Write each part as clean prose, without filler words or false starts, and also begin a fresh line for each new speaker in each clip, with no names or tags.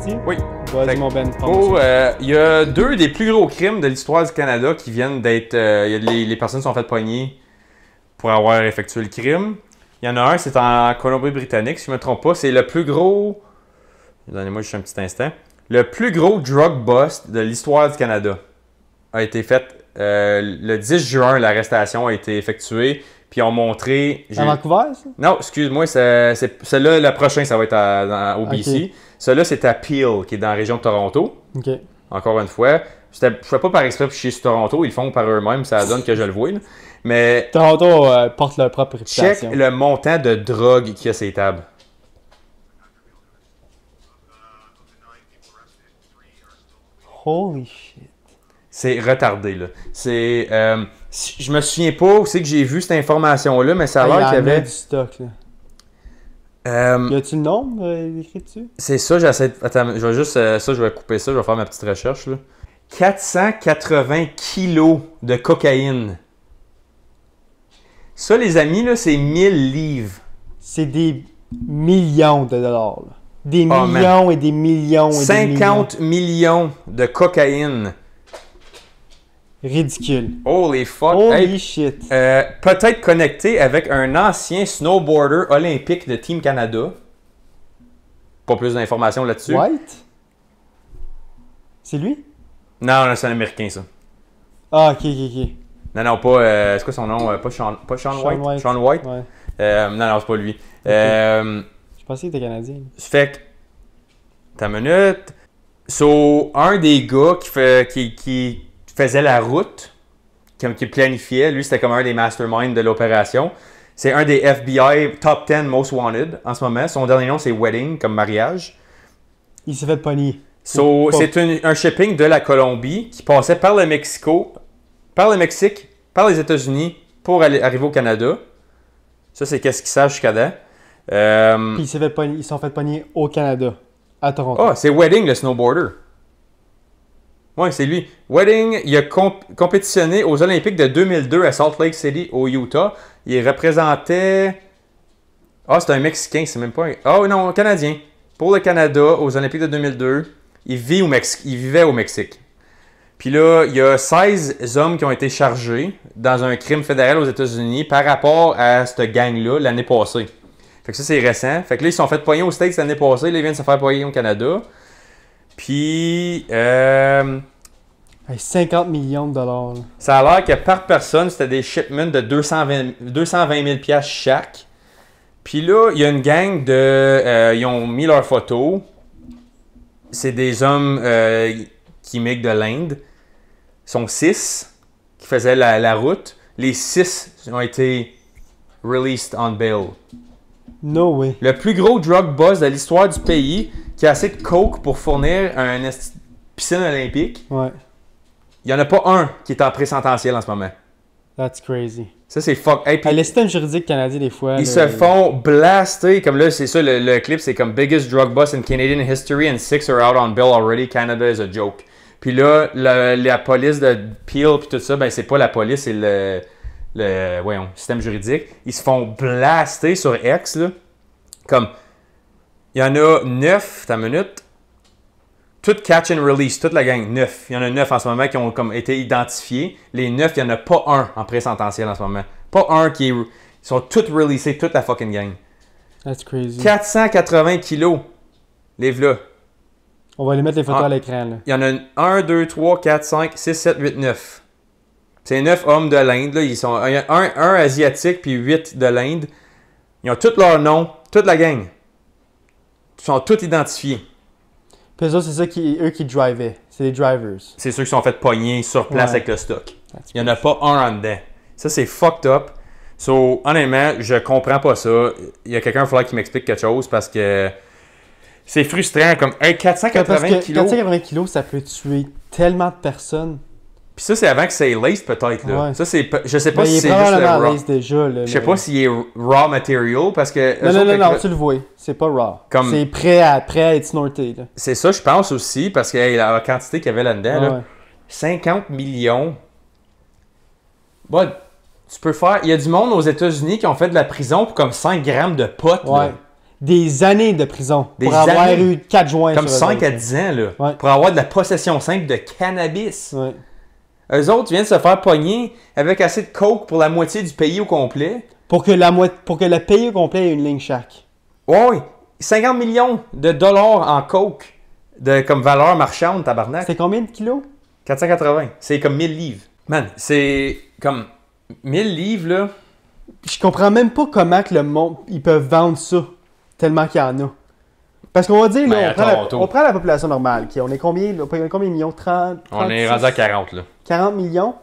parti?
Oui.
Vas-y, mon Ben.
Il y a 2 des plus gros crimes de l'histoire du Canada qui viennent d'être... les personnes sont faites poigner pour avoir effectué le crime. Il y en a un, c'est en Colombie-Britannique, si je ne me trompe pas. C'est le plus gros... Donnez-moi juste un petit instant. Le plus gros drug bust de l'histoire du Canada a été fait le 10 juin. L'arrestation a été effectuée. Puis ils ont montré...
À Vancouver, ça?
Non, excuse-moi. Celui-là, le prochain, ça va être au BC.
Okay.
Celui-là, c'est à Peel, qui est dans la région de Toronto.
OK.
Encore une fois. Je ne fais pas par exprès pour chier sur Toronto. Ils le font par eux-mêmes. Ça donne que je le vois. Là. Mais...
Toronto porte leur propre réputation.
Check le montant de drogue qu'il y a sur ces tables.
Holy shit.
C'est retardé, là. C'est... je me souviens pas où c'est que j'ai vu cette information-là, mais ça a l'air qu'il y avait...
du stock, là. Y a-tu le nombre écrit dessus?
C'est ça, j'essaie de... Attends, je vais juste... je vais couper ça, je vais faire ma petite recherche, là. 480 kilos de cocaïne. Ça, les amis, là, c'est 1000 livres.
C'est des millions de dollars, là. Des
Oh,
millions et des millions et des millions.
50 millions de cocaïne.
Ridicule.
Holy fuck.
Holy shit.
Peut-être connecté avec un ancien snowboarder olympique de Team Canada. Pas plus d'informations là-dessus.
White? C'est lui?
Non, c'est un Américain, ça.
Ah, ok.
Non, pas... c'est quoi son nom? Pas Sean White? Sean White?
Ouais.
Non, c'est pas lui.
Je pensais qu'il était canadien.
Fait que... T'as une minute. So, un des gars qui faisait la route, qui planifiait, lui, c'était comme un des masterminds de l'opération. C'est un des FBI Top 10 Most Wanted en ce moment. Son dernier nom, c'est Wedding, comme mariage.
Il s'est fait pogner.
So, c'est un shipping de la Colombie qui passait par le Mexique, par les États-Unis pour arriver au Canada. Ça, c'est qu'est-ce qu'ils savent jusqu'à date.
Puis ils se sont fait pogner au Canada, à Toronto.
Ah, c'est Wedding, le snowboarder. Oui, c'est lui. Wedding, il a compétitionné aux Olympiques de 2002 à Salt Lake City, au Utah. Il représentait... Ah, c'est un Mexicain, c'est même pas un... Ah non, un Canadien. Pour le Canada, aux Olympiques de 2002, il vivait au Mexique. Puis là, il y a 16 hommes qui ont été chargés dans un crime fédéral aux États-Unis par rapport à cette gang-là l'année passée. Fait que ça, c'est récent. Fait que là, ils se sont fait pogner aux States l'année passée. Là, ils viennent de se faire pogner au Canada. Puis...
50 millions de dollars. Là.
Ça a l'air que par personne, c'était des shipments de 220 000 chaque. Puis là, il y a une gang de... ils ont mis leurs photos. C'est des hommes qui migrent de l'Inde. Ils sont 6 qui faisaient la route. Les 6 ont été released on bail.
No way.
Le plus gros drug bust de l'histoire du pays qui a assez de coke pour fournir une piscine olympique.
Ouais.
Il n'y en a pas un qui est en présententiel en ce moment.
That's crazy.
Ça, c'est fuck. Hey,
les systèmes juridiques canadiens, des fois...
Ils se font blaster. Comme là, c'est ça, le clip, c'est comme « Biggest drug bust in Canadian history and 6 are out on bail already. Canada is a joke. » Puis là, la police de Peel puis tout ça, ben c'est pas la police, c'est le système juridique. Ils se font blaster sur X, là. Comme, il y en a 9, t'as une minute. Tout catch and release, toute la gang, 9. Il y en a 9 en ce moment qui ont comme été identifiés. Les 9, il n'y en a pas un en présententiel en ce moment. Pas un qui est... Ils sont tous releasés, toute la fucking gang.
That's crazy.
480 kilos. Les v'là.
On va les mettre les photos à l'écran, là.
Il y en a 1, 2, 3, 4, 5, 6, 7, 8, 9. C'est 9 hommes de l'Inde. Là. Il y a un asiatique puis 8 de l'Inde. Ils ont tous leurs noms, toute la gang. Ils sont tous identifiés.
Puis eux, c'est ça eux qui drivaient. C'est les drivers.
C'est ceux qui sont fait pogner sur place avec le stock. Il n'y en a pas un en dedans. Ça, c'est fucked up. So, honnêtement, je comprends pas ça. Il y a quelqu'un, il faudrait qu'il m'explique quelque chose parce que c'est frustrant. Comme, hey, 480 kilos.
480 kilos, ça peut tuer tellement de personnes.
Puis ça, c'est avant que c'est laced, peut-être. Là.
Ouais.
Ça, c'est... Je sais pas si c'est
juste le raw.
Laced
déjà. Là,
je sais pas s'il est raw material parce que...
Non, tu le vois. C'est pas raw.
Comme...
C'est prêt à être snorté. Là.
C'est ça, je pense aussi, parce que hey, la quantité qu'il y avait là-dedans,
Ouais.
là, 50 millions. Bon, tu peux faire... Il y a du monde aux États-Unis qui ont fait de la prison pour comme 5 grammes de pot.
Ouais.
Là.
des années de prison pour avoir eu 4 joints.
Comme 5 à 10 ans, là.
Ouais.
Pour avoir de la possession simple de cannabis.
Ouais.
Eux autres viennent de se faire pogner avec assez de coke pour la moitié du pays au complet.
Pour que le pays au complet ait une ligne chaque.
Oui, 50 millions de dollars en coke comme valeur marchande, tabarnak.
C'était combien de kilos?
480. C'est comme 1000 livres. Man, c'est comme 1000 livres, là.
Je comprends même pas comment que le monde, ils peuvent vendre ça, tellement qu'il y en a. Parce qu'on va dire, là, on prend la population normale. Okay, on est combien de millions? 30,
on est rendu à 40, là.
40 millions?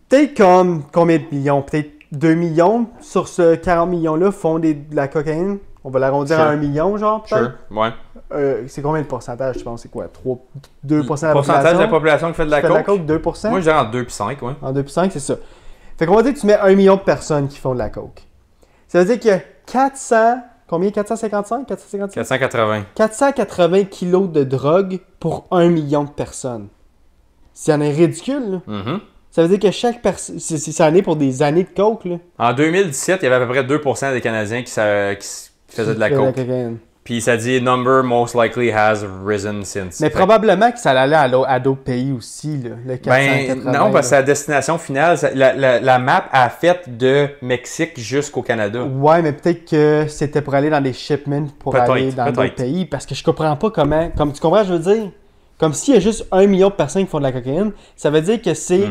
Peut-être comme combien de millions? Peut-être 2 millions sur ce 40 millions-là font de la cocaïne. On va l'arrondir à 1 million, genre, peut-être?
Ouais.
C'est combien de pourcentage, tu penses? C'est quoi? 2% de la population?
Pourcentage de la population qui fait de la coke?
2%?
Moi, je dirais entre 2 et 5, ouais.
En 2 et 5, c'est ça. Fait qu'on va dire que tu mets 1 million de personnes qui font de la coke. Ça veut dire qu'il y a 400... Combien? 455? 455?
480.
480 kilos de drogue pour 1 million de personnes. C'est ridicule, là.
Mm-hmm.
Ça veut dire que chaque personne... Ça en est pour des années de coke, là.
En 2017, il y avait à peu près 2% des Canadiens qui faisaient de la coke. Puis ça dit « Number most likely has risen since ».
Mais probablement que ça allait à d'autres pays aussi, là, le 480.
Non, parce que la destination finale, la map a fait de Mexique jusqu'au Canada.
Ouais, mais peut-être que c'était pour aller dans des shipments pour aller dans d'autres pays. Parce que je comprends pas comment... Comme tu comprends, je veux dire? Comme s'il y a juste 1 million de personnes qui font de la cocaïne, ça veut dire que c'est...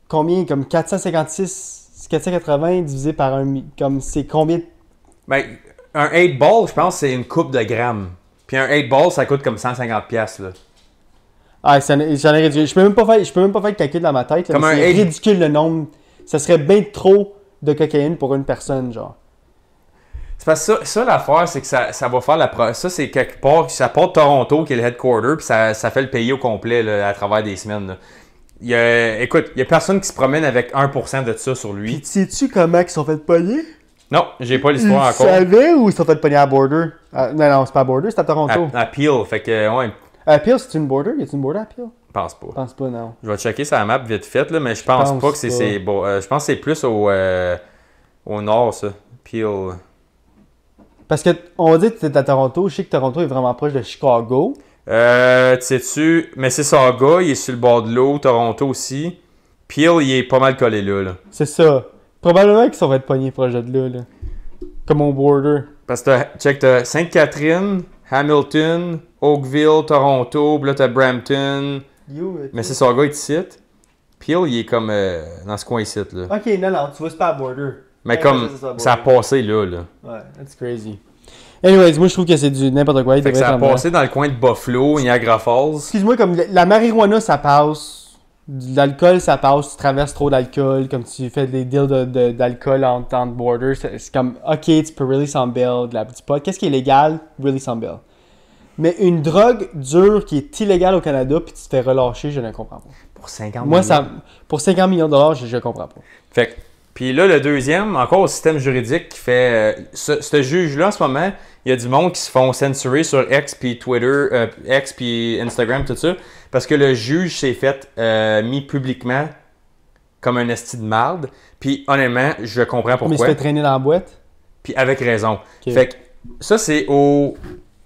combien? Comme 480 divisé par 1 million. Comme c'est combien?
Ben, un 8 ball, je pense, c'est une coupe de grammes. Puis un 8 ball, ça coûte comme 150$, là.
Ah, j'en ai réduit. Je peux même pas faire le calcul dans ma tête. Là, c'est ridicule le nombre. Ça serait bien trop de cocaïne pour une personne, genre.
C'est parce que ça l'affaire, c'est que ça va faire ça, c'est quelque part, ça part de Toronto, qui est le headquarter, puis ça fait le pays au complet, là, à travers des semaines, là. Écoute, il y a personne qui se promène avec 1% de ça sur lui.
Puis sais-tu comment ils sont fait pogner?
Non, j'ai pas l'histoire encore.
Tu savais ou ils sont fait pogner à Border? Non, c'est pas à Border, c'est à Toronto.
À Peel, fait que, ouais.
À Peel, c'est une Border? Y a-t-il une Border à Peel?
Je pense pas.
Je pense pas, non.
Je vais checker sa map vite fait, là, mais je pense pas que c'est bon. Je pense que c'est plus au nord, ça. Peel.
Parce que on va dire que tu es à Toronto. Je sais que Toronto est vraiment proche de Chicago.
Sais-tu, mais c'est Saga, il est sur le bord de l'eau, Toronto aussi. Peel, il est pas mal collé là.
C'est ça. Probablement qu'ils sont fait pogner proche de là. Comme au border.
Parce que t'as Sainte-Catherine, Hamilton, Oakville, Toronto, puis là t'as Brampton. Mais c'est Saga, il est ici. Peel, il est comme dans ce coin ici, là.
Ok, non, tu vois, c'est pas à border.
Mais comme ça a passé là.
Ouais, that's crazy. Anyways, moi je trouve que c'est du n'importe quoi.
Fait que ça a passé dans le coin de Buffalo, Niagara Falls.
Excuse-moi, comme la marijuana, ça passe. L'alcool, ça passe. Tu traverses trop d'alcool. Comme tu fais des deals d'alcool entre borders. C'est comme, ok, tu peux release on bail, de la petite pot. Qu'est-ce qui est légal? Release on bail. Mais une drogue dure qui est illégale au Canada puis tu te fais relâcher, je ne comprends pas.
Pour 50 millions?
Pour 50 millions de dollars, je ne comprends pas.
Fait que, puis là, le deuxième, encore au système juridique qui fait... ce juge-là, en ce moment, il y a du monde qui se font censurer sur X puis Twitter, X puis Instagram, tout ça, parce que le juge s'est fait mis publiquement comme un esti de marde. Puis honnêtement, je comprends pourquoi.
Mais il se fait traîner dans la boîte?
Puis avec raison. Okay. Fait que ça, c'est au...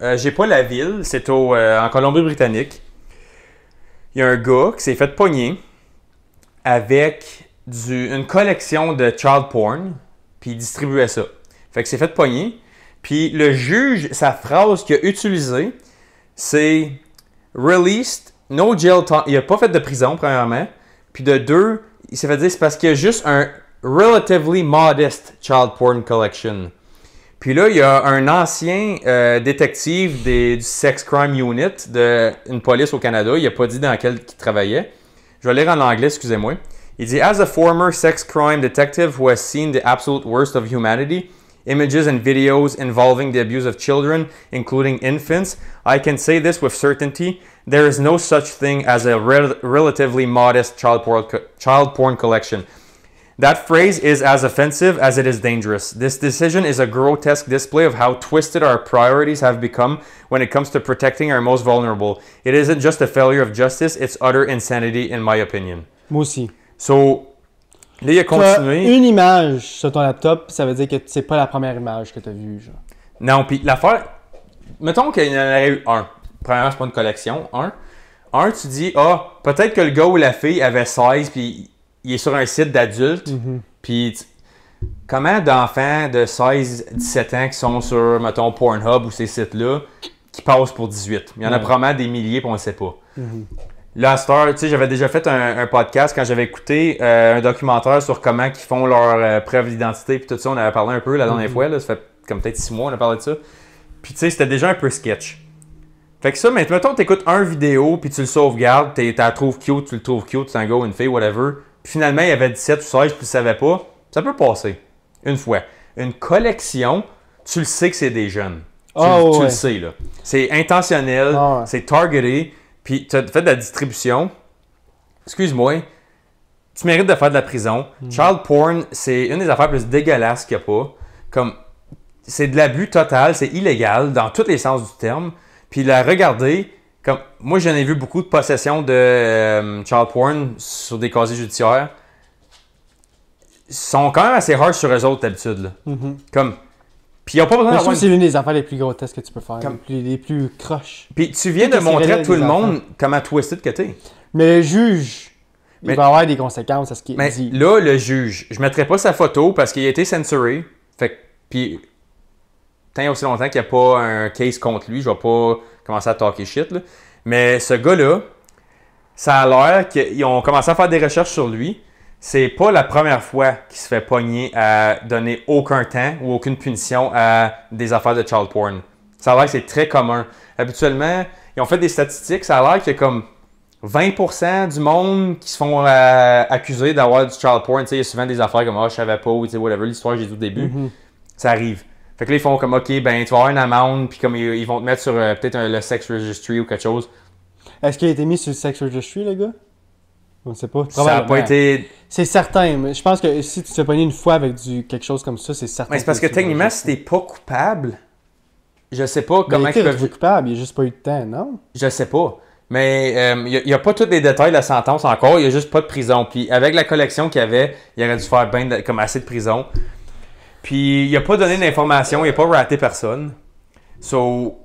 j'ai pas la ville, c'est en Colombie-Britannique. Il y a un gars qui s'est fait pogner avec une collection de child porn, puis il distribuait ça. Fait que c'est fait pogner. Puis le juge, sa phrase qu'il a utilisée, c'est « released, no jail time ». Il n'a pas fait de prison, premièrement. Puis de deux, il s'est fait dire c'est parce qu'il y a juste un « relatively modest child porn collection ». Puis là, il y a un ancien détective du Sex Crime Unit d'une police au Canada. Il n'a pas dit dans quel il travaillait. Je vais lire en anglais, excusez-moi. Il dit « As a former sex crime detective who has seen the absolute worst of humanity, images and videos involving the abuse of children, including infants, I can say this with certainty. There is no such thing as a relatively modest child porn collection. That phrase is as offensive as it is dangerous. This decision is a grotesque display of how twisted our priorities have become when it comes to protecting our most vulnerable. It isn't just a failure of justice, it's utter insanity in my opinion.
Moi aussi.
So, Là, il a continué.
Une image sur ton laptop, ça veut dire que c'est pas la première image que tu as vue. Genre.
Non, puis l'affaire. Mettons qu'il y en aurait eu un. Premièrement, c'est pas une collection. Un, tu dis, peut-être que le gars ou la fille avait 16, puis il est sur un site d'adultes. Puis comment d'enfants de 16-17 ans qui sont sur, mettons, Pornhub ou ces sites-là, qui passent pour 18? Il y en a probablement des milliers, puis on ne sait pas. Là, Star, tu sais, j'avais déjà fait un podcast quand j'avais écouté un documentaire sur comment ils font leur preuve d'identité, puis tout ça, on avait parlé un peu la dernière fois, là, ça fait comme peut-être 6 mois, on a parlé de ça. Puis tu sais, c'était déjà un peu sketch. Fait que ça, mettons, t'écoutes un vidéo, puis tu le sauvegardes, tu la trouves cute, tu le trouves cute, c'est un gars ou une fille, whatever. Puis finalement, il y avait 17 ou 16, puis tu le savais pas. Ça peut passer. Une fois. Une collection, tu le sais que c'est des jeunes. Tu le sais, là. C'est intentionnel, c'est targeté. Puis tu as fait de la distribution, excuse-moi, tu mérites de faire de la prison. Child porn, c'est une des affaires plus dégueulasses qu'il n'y a pas. Comme, c'est de l'abus total, c'est illégal dans tous les sens du terme. Puis la regarder, comme moi j'en ai vu beaucoup de possessions de child porn sur des casiers judiciaires. Ils sont quand même assez hard sur eux autres d'habitude. Là. Comme, puis ils n'ont pas besoin
d'avoir. C'est l'une des affaires les plus grotesques que tu peux faire, les plus croches.
Puis tu viens de montrer à tout le monde comment twisted que t'es.
Mais le juge, il va avoir des conséquences à ce qu'il dit.
Là, le juge, je ne mettrai pas sa photo parce qu'il a été censuré. Fait que, puis, tant et aussi longtemps qu'il n'y a pas un case contre lui, je ne vais pas commencer à talker shit. Là. Mais ce gars-là, ça a l'air qu'ils ont commencé à faire des recherches sur lui. C'est pas la première fois qu'il se fait pogner à donner aucun temps ou aucune punition à des affaires de child porn. Ça a l'air que c'est très commun. Habituellement, ils ont fait des statistiques, ça a l'air qu'il y a comme 20% du monde qui se font accuser d'avoir du child porn. Il y a souvent des affaires comme « je savais pas » ou whatever, l'histoire que j'ai dit au début. Ça arrive. Fait que là, ils font comme « OK, ben tu vas avoir une amende » puis comme ils vont te mettre sur peut-être le sex registry ou quelque chose.
Est-ce qu'il a été mis sur le sex registry, le gars? On ne sait pas.
Ça n'a pas été...
C'est certain, mais je pense que si tu te fais pogner une fois avec quelque chose comme ça, c'est certain.
Mais c'est parce que techniquement, si t'es pas coupable, je sais pas comment
ils peuvent... coupable, il n'a juste pas eu de temps, non?
Je sais pas. Mais il n'y a pas tous les détails de la sentence encore, il n'y a juste pas de prison. Puis avec la collection qu'il y avait, il aurait dû faire comme assez de prison. Puis il n'a pas donné d'informations, il n'a pas raté personne. So...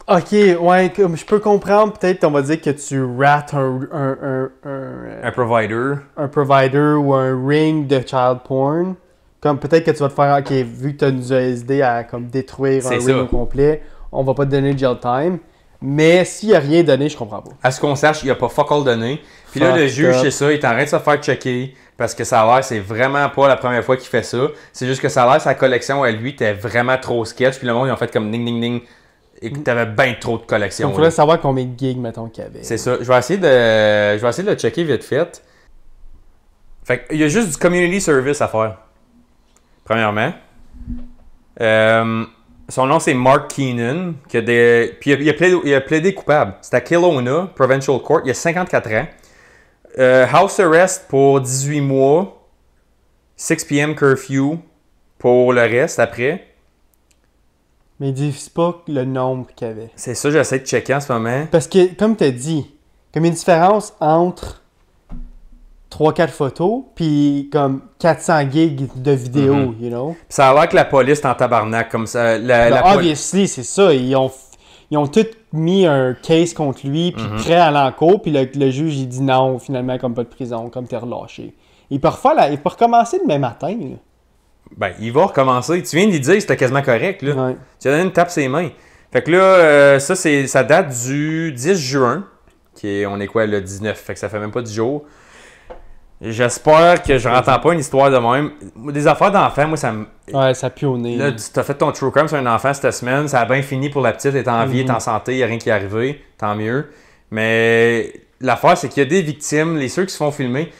Ok, ouais, je peux comprendre, peut-être on va dire que tu rates
un provider.
Un provider ou un ring de child porn. Comme peut-être que tu vas te faire, ok, vu que tu nous as aidé à comme, détruire un ring au complet, on va pas te donner de jail time. Mais s'il n'y a rien donné, je comprends pas.
À ce qu'on sache, il n'a pas fuck all donné. Puis là, le juge, c'est ça, il est en train de se faire checker. Parce que ça a l'air, c'est vraiment pas la première fois qu'il fait ça. C'est juste que ça a l'air, sa collection à lui était vraiment trop sketch. Puis le monde, ils ont fait comme ding ding ding. Et que t'avais bien trop de collections.
Il faudrait savoir combien de gigs, mettons, qu'il y avait.
C'est ça. Je vais essayer de le checker vite fait. Fait qu'il y a juste du community service à faire. Premièrement. Son nom, c'est Mark Keenan. Puis il a plaidé coupable. C'est à Kelowna, Provincial Court. Il a 54 ans. House arrest pour 18 mois. 6 p.m. curfew pour le reste après.
Mais ils disent pas le nombre qu'il y avait.
C'est ça, j'essaie de checker en ce moment.
Parce que, comme tu as dit, comme il y a une différence entre 3-4 photos puis comme 400 gigs de vidéos, you know?
Pis ça a l'air que la police est en tabarnak comme ça.
Obviously, c'est ça. Ils ont tous mis un case contre lui puis prêt à l'encours puis le juge il dit non, finalement, comme pas de prison, comme t'es relâché. Il peut recommencer demain matin, là.
Ben, il va recommencer. Tu viens de lui dire que c'était quasiment correct, là.
Ouais.
Tu as donné une tape ses mains. Fait que là, ça date du 10 juin. On est quoi, le 19? Fait que ça fait même pas 10 jours. J'espère que je n'entends pas une histoire de même. Des affaires d'enfants, moi, ça me...
Ouais, ça pue au nez.
Là, tu as fait ton true crime sur un enfant cette semaine. Ça a bien fini pour la petite. Elle est en vie, elle est en santé, il n'y a rien qui est arrivé. Tant mieux. Mais l'affaire, c'est qu'il y a des victimes, ceux qui se font filmer...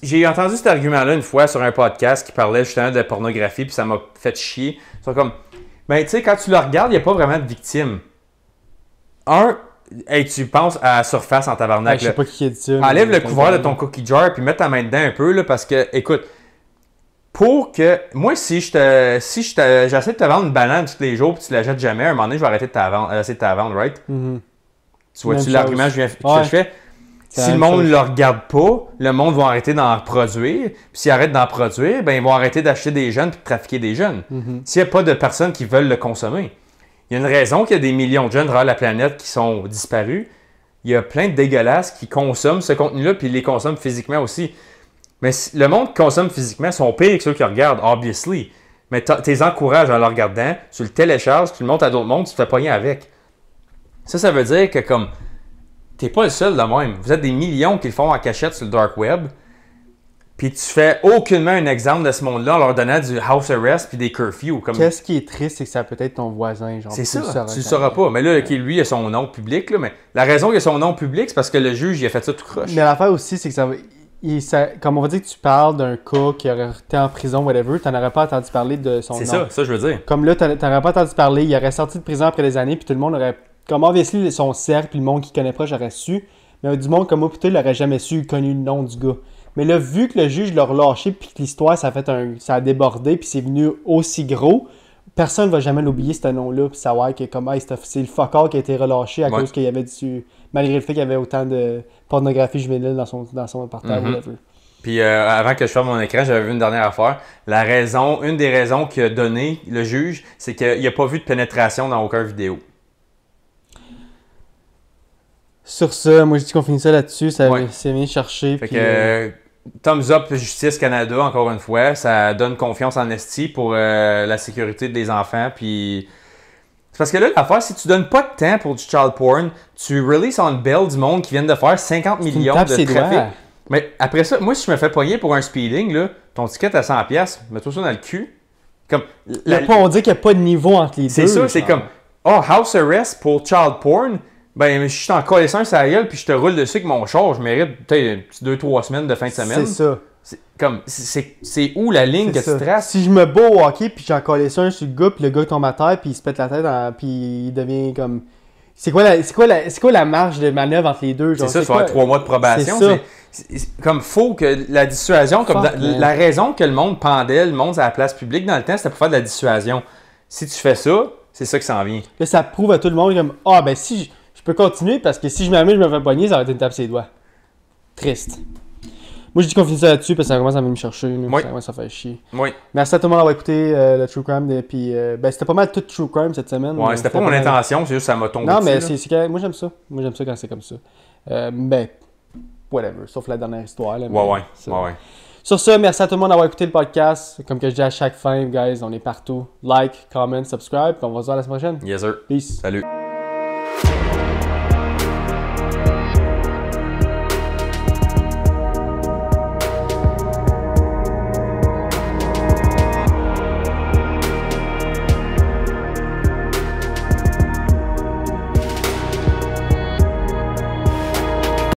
J'ai entendu cet argument-là une fois sur un podcast qui parlait justement de pornographie, puis ça m'a fait chier. C'est comme, ben, tu sais, quand tu le regardes, il n'y a pas vraiment de victime. Tu penses à la surface en tabarnak.
Je sais pas qui a dit ça.
Enlève le couvert de ton cookie jar, puis mets ta main dedans un peu, là, parce que, écoute, pour que. Moi, si j'essaie de te vendre une banane tous les jours, puis tu la jettes jamais, à un moment donné, je vais arrêter de essayer de te la vendre, right? Tu vois-tu l'argument que je fais?
C'est
Si
la
le
même
monde ne
chose.
le regarde pas, le monde va arrêter d'en produire. Puis s'ils arrêtent d'en produire, ben ils vont arrêter d'acheter des jeunes et de trafiquer des jeunes. S'il n'y a pas de personnes qui veulent le consommer. Il y a une raison qu'il y a des millions de jeunes à travers la planète qui sont disparus. Il y a plein de dégueulasses qui consomment ce contenu-là puis ils les consomment physiquement aussi. Mais le monde qui consomme physiquement sont pires que ceux qui regardent, obviously. Mais tu les encourages en le regardant, tu le télécharges, tu le montres à d'autres mondes, tu te fais pogner avec. Ça veut dire que comme t'es pas le seul de même. Vous êtes des millions qui le font en cachette sur le dark web. Puis tu fais aucunement un exemple de ce monde-là en leur donnant du house arrest puis des curfews. Comme...
Qu'est-ce qui est triste, c'est que ça peut être ton voisin. Genre,
C'est
tu
ça, tu le sauras pas. Mais là, lui, il a son nom public. Là, mais la raison qu'il a son nom public, c'est parce que le juge, il a fait ça tout croche.
Mais l'affaire aussi, c'est que comme on va dire que tu parles d'un cas qui aurait été en prison, whatever, tu n'aurais pas entendu parler de son nom.
C'est ça je veux dire.
Comme là, tu n'aurais pas entendu parler, il aurait sorti de prison après des années, puis tout le monde aurait. Comme obviously, son cercle, puis le monde qui connaît proche aurait su. Mais du monde comme moi, plutôt, il n'aurait jamais su, connu le nom du gars. Mais là, vu que le juge l'a relâché, puis que l'histoire, ça a débordé, puis c'est venu aussi gros, personne ne va jamais l'oublier, ce nom-là, puis savoir que comme, c'est le fucker qui a été relâché à cause qu'il y avait malgré le fait qu'il y avait autant de pornographie juvénile dans son appartement, whatever.
Puis avant que je ferme mon écran, j'avais vu une dernière affaire. Une des raisons qu'il a donné, le juge, c'est qu'il n'a pas vu de pénétration dans aucun vidéo.
Sur ça, moi je dis qu'on finit ça là-dessus, c'est bien cherché.
Fait que thumbs up Justice Canada, encore une fois, ça donne confiance en esti pour la sécurité des enfants. Puis c'est parce que là, l'affaire, si tu donnes pas de temps pour du child porn, tu releases on bail du monde qui viennent de faire 50 millions de trafic. Mais après ça, moi si je me fais pogner pour un speeding, là, ton ticket à 100$, mets-toi ça dans le cul. Comme,
on dit qu'il n'y a pas de niveau entre les deux.
C'est ça, c'est comme house arrest pour child porn. Ben, je suis en collection sur la gueule puis je te roule dessus avec mon char, je mérite peut-être 2-3 semaines de fin de semaine.
C'est ça.
C'est où la ligne que tu traces?
Si je me bats au hockey puis j'en collais ça sur le gars puis le gars tombe à terre puis il se pète la tête puis il devient comme... C'est quoi la marge de manœuvre entre les deux?
C'est ça, tu vas avoir 3 mois de probation. C'est comme faut que la dissuasion, la raison que le monde pendait, le monde à la place publique dans le temps, c'était pour faire de la dissuasion. Si tu fais ça, c'est ça qui s'en vient.
Là, ça prouve à tout le monde comme ben si je peux continuer parce que si je m'amuse, je me fais pogner, ça va être une tape sur les doigts. Triste. Moi, je dis qu'on finit ça là-dessus parce que ça commence à venir me chercher.
Oui.
Ça fait chier.
Oui.
Merci à tout le monde d'avoir écouté le True Crime. Puis, c'était pas mal tout True Crime cette semaine.
Ouais, c'était pas mon intention, c'est juste que ça m'a tombé
non,
dessus.
Non, mais c'est moi, j'aime ça. Moi, j'aime ça quand c'est comme ça. Ben, whatever. Sauf la dernière histoire. Là,
ouais.
Sur ça, merci à tout le monde d'avoir écouté le podcast. Comme que je dis à chaque fin, guys, on est partout. Like, comment, subscribe. Puis on va se voir la semaine prochaine.
Yes, sir.
Peace.
Salut.